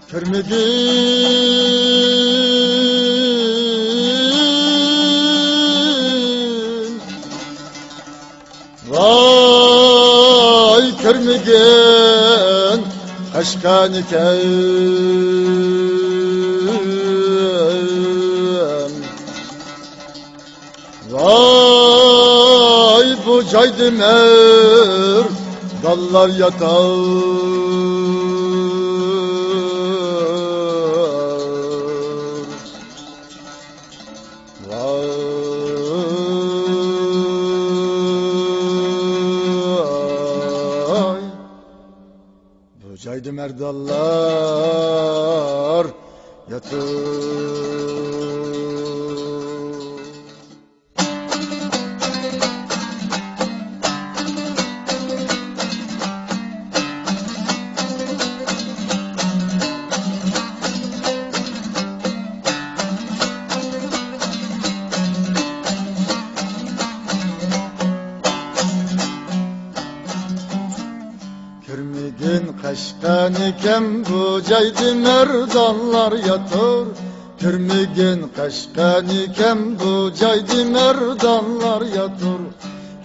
Körmügün vay körmügün kaşkanikem vay bu caydımer dallar yatar vay bu caydımer dallar yatar. Körmügün kaşkanikem bu caydımer dallar yatar. Körmügün kaşkanikem bu caydımer dallar yatar.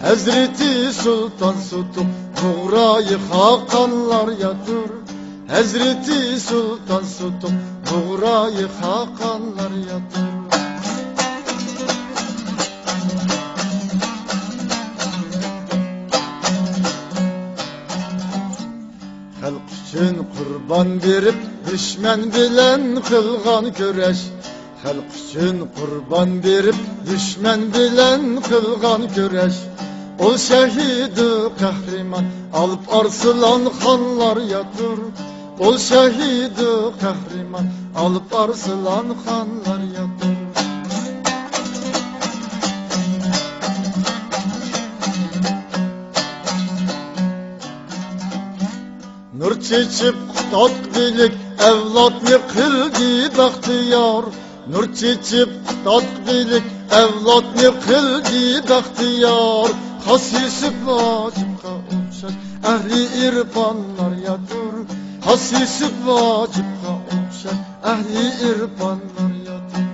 Hazreti Sultan Sutuk Buğrayı Hakanlar yatar. Hazreti Sultan Sutuk Buğrayı Hakanlar yatar. Halk üçün kurban verip düşman bilen kılgan köreş. Halk üçün kurban verip düşman bilen kılgan köreş. Ol şehidi kahraman alıp arslan xanlar yatır. Ol şehidi kahraman alıp arslan xanlar yatır. Nur çeçip tatbilik evlat yıkıldı bahtiyar. Nur çeçip tatbilik evlat yıkıldı bahtiyar. Hasisi vacipka uçar ehli irfanlar yadır. Hasisi vacipka uçar ehli irfanlar yadır.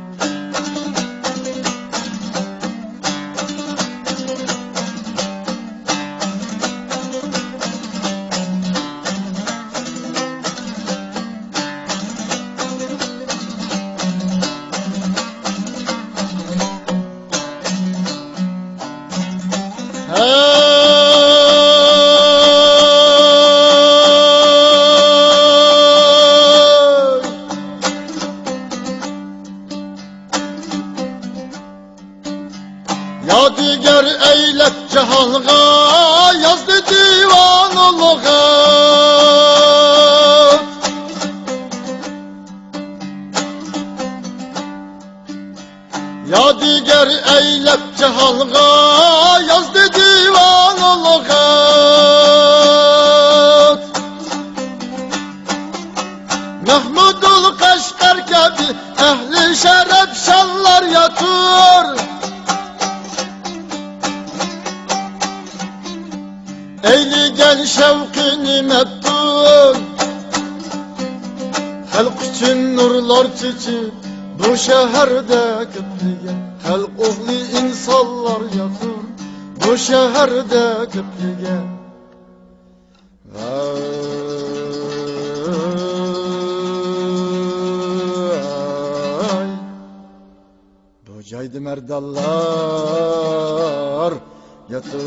Yadigar eylet cehalga yazdı divanılığa. Yadigar eylet cehalga yazdı divanılığa. Mahmudul Kaşgar gibi ehli şeref şanlar yatır. Eyli gel şevkini mettun. Halk için nurlar çiçip bu şehirde köprüge. Halk oğlu insanlar yatır bu şehirde köprüge. Vay bu caydımer dallar yatır.